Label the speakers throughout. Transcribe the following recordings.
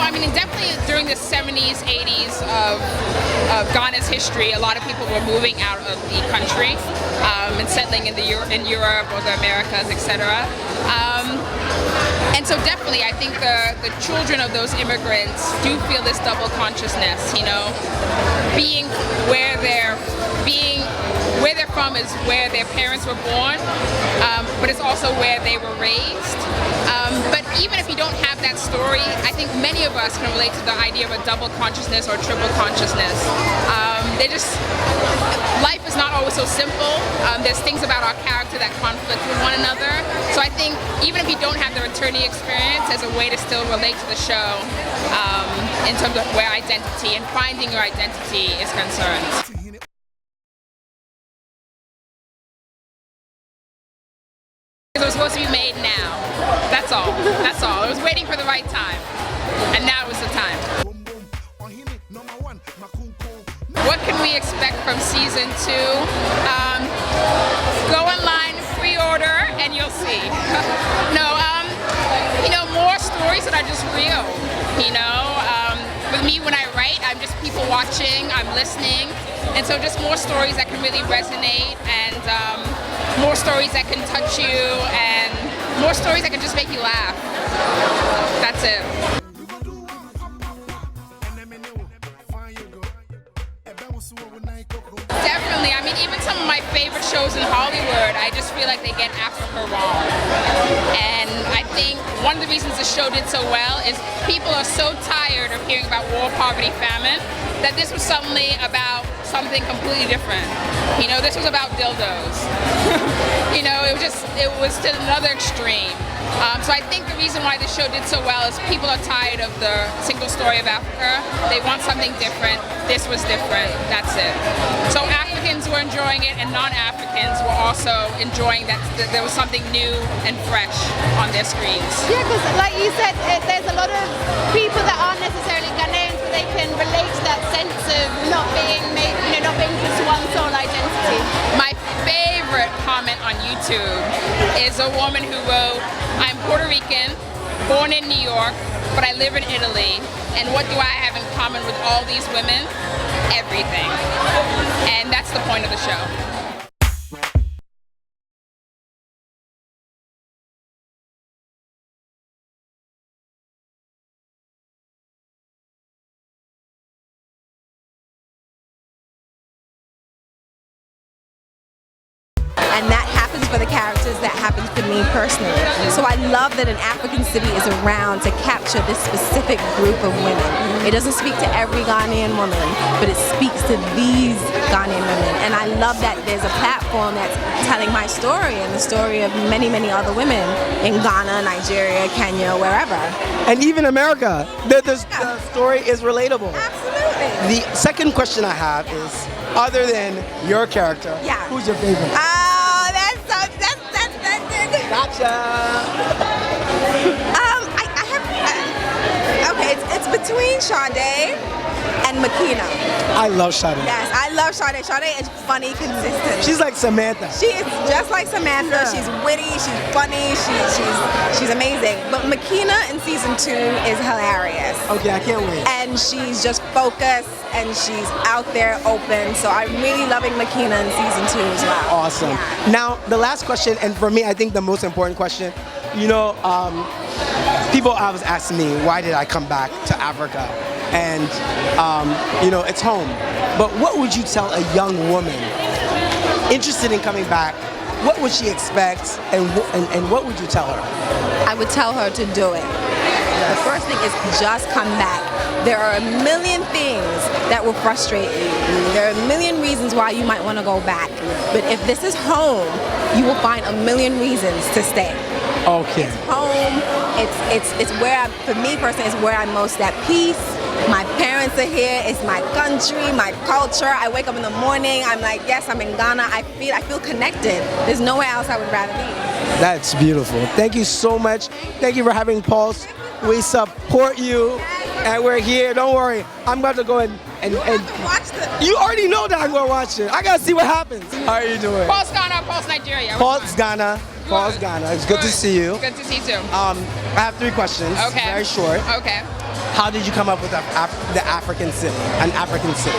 Speaker 1: I mean, definitely during the 70s, 80s of Ghana's history, a lot of people were moving out of the country and settling in Europe or the Americas, etc. And so definitely, I think the children of those immigrants do feel this double consciousness, you know, being where they're from is where their parents were born, but it's also where they were raised. But even if you don't have that story, I think many of us can relate to the idea of a double consciousness or triple consciousness. Life is not always so simple. There's things about our character that conflict with one another. So I think even if you don't have the attorney experience, there's a way to still relate to the show in terms of where identity and finding your identity is concerned. It was supposed to be made now. That's all. That's all. I was waiting for the right time. And now is the time. What can we expect from season 2? Go online, pre-order, and you'll see. More stories that are just real. With me when I write, I'm just people watching, I'm listening. And so just more stories that can really resonate and more stories that can touch you and more stories that can just make you laugh. That's it. Definitely. I mean, even some of my favorite shows in Hollywood, I just feel like they get Africa wrong. And I think one of the reasons the show did so well is people are so tired of hearing about war, poverty, famine, that this was suddenly about something completely different. This was about dildos. It was to another extreme. So I think the reason why the show did so well is people are tired of the single story of Africa. They want something different. This was different. That's it. So Africans were enjoying it and non-Africans were also enjoying that there was something new and fresh on their screens.
Speaker 2: Yeah, because like you said, there's a lot of people that aren't necessarily Ghanaians, but they can relate to that sense of not being just one sole identity.
Speaker 1: My favorite comment on YouTube is a woman who wrote, "I'm Puerto Rican, born in New York, but I live in Italy, and what do I have in common with all these women? Everything." And that's the point of the show.
Speaker 3: And that happens for the characters, that happens for me personally. So I love that an African city is around to capture this specific group of women. It doesn't speak to every Ghanaian woman, but it speaks to these Ghanaian women. And I love that there's a platform that's telling my story and the story of many, many other women in Ghana, Nigeria, Kenya, wherever.
Speaker 4: And even America. The story is relatable.
Speaker 3: Absolutely.
Speaker 4: The second question I have is, other than your character, who's your favorite? Gotcha.
Speaker 3: It's between Sade and Makina.
Speaker 4: I love Sade.
Speaker 3: Yes, I love Sade. Sade is funny, consistent.
Speaker 4: She's like Samantha.
Speaker 3: She is just like Samantha. Yeah. She's witty. She's funny. She's amazing. But Makina in season 2 is hilarious.
Speaker 4: Okay, I can't wait.
Speaker 3: And she's just focused and she's out there open. So I'm really loving Makina in season 2 as well.
Speaker 4: Awesome. Yeah. Now, the last question, and for me, I think the most important question, people always ask me, why did I come back to Africa? And, it's home. But what would you tell a young woman interested in coming back? What would she expect, and what would you tell her?
Speaker 3: I would tell her to do it. The first thing is just come back. There are a million things that will frustrate you. There are a million reasons why you might want to go back. But if this is home, you will find a million reasons to stay.
Speaker 4: Okay.
Speaker 3: It's home. It's where for me personally, it's where I'm most at peace. My parents are here. It's my country, my culture. I wake up in the morning. I'm like, yes, I'm in Ghana. I feel connected. There's nowhere else I would rather be.
Speaker 4: That's beautiful. Thank you so much. Thank you for having Pulse. We support you, and we're here. Don't worry. I'm about to go and
Speaker 3: watch the.
Speaker 4: You already know that I'm gonna watch it. I gotta see what happens. How are you doing?
Speaker 1: Pulse Ghana, Pulse Nigeria.
Speaker 4: Pulse Ghana. Pulse Ghana. It's good to see you.
Speaker 1: Good to see you too.
Speaker 4: I have 3 questions.
Speaker 1: Okay.
Speaker 4: Very short.
Speaker 1: Okay.
Speaker 4: how did you come up with the African city, an African city?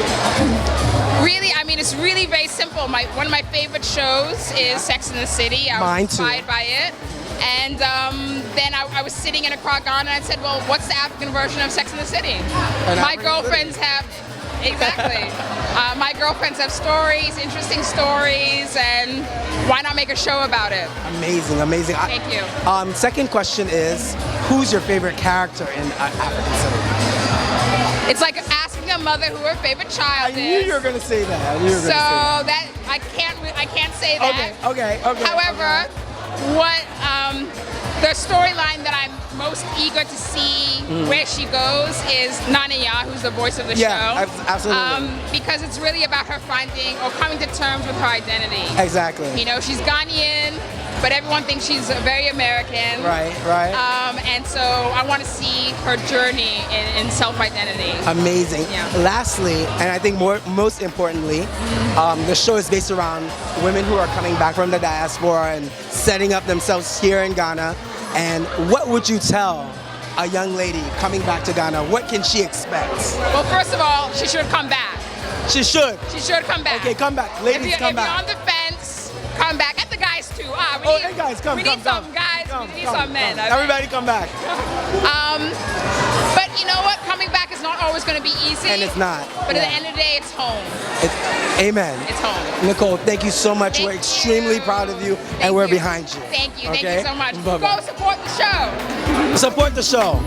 Speaker 1: Really, I mean, it's really very simple. One of my favorite shows is Sex and the City. I
Speaker 4: Mine
Speaker 1: was
Speaker 4: too.
Speaker 1: inspired by it. And then I was sitting in Accra, Ghana, and I said, well, what's the African version of Sex and the City? My
Speaker 4: African
Speaker 1: girlfriends have, exactly. My girlfriends have stories, interesting stories, and why not make a show about it?
Speaker 4: Amazing, amazing.
Speaker 1: Thank you.
Speaker 4: Second question is, who's your favorite character in African city?
Speaker 1: It's like asking a mother who her favorite child
Speaker 4: I
Speaker 1: is.
Speaker 4: knew you were gonna say that. I knew you were
Speaker 1: So
Speaker 4: gonna say
Speaker 1: that I can't say
Speaker 4: that.
Speaker 1: that.
Speaker 4: Okay.
Speaker 1: However, what the storyline that I'm most eager to see where she goes is Nanaya, who's the voice of the
Speaker 4: Yeah,
Speaker 1: show.
Speaker 4: absolutely.
Speaker 1: Because it's really about her finding or coming to terms with her identity.
Speaker 4: Exactly.
Speaker 1: You know, she's Ghanaian, but everyone thinks she's very American.
Speaker 4: Right.
Speaker 1: And so I want to see her journey in self-identity.
Speaker 4: Amazing.
Speaker 1: Yeah.
Speaker 4: Lastly, and I think most importantly, the show is based around women who are coming back from the diaspora and setting up themselves here in Ghana. And what would you tell a young lady coming back to Ghana? What can she expect?
Speaker 1: Well, first of all, she should come back.
Speaker 4: She should.
Speaker 1: She should come back.
Speaker 4: Okay, come back. Ladies,
Speaker 1: if
Speaker 4: come
Speaker 1: you're
Speaker 4: back.
Speaker 1: on the fence, come back. And the guys too.
Speaker 4: Hey guys, come.
Speaker 1: We need some guys. We need some men. Okay?
Speaker 4: Everybody come back.
Speaker 1: But you know what? Coming back is not always going to be easy.
Speaker 4: And it's not.
Speaker 1: But at the end of the day, it's home.
Speaker 4: Amen.
Speaker 1: It's home.
Speaker 4: Nicole, thank you so much.
Speaker 1: Thank
Speaker 4: We're extremely
Speaker 1: you.
Speaker 4: proud of you,
Speaker 1: Thank
Speaker 4: and we're
Speaker 1: you.
Speaker 4: behind you.
Speaker 1: Thank you.
Speaker 4: Okay?
Speaker 1: Thank you so much.
Speaker 4: Bye-bye.
Speaker 1: Go support the show.
Speaker 4: Support the show.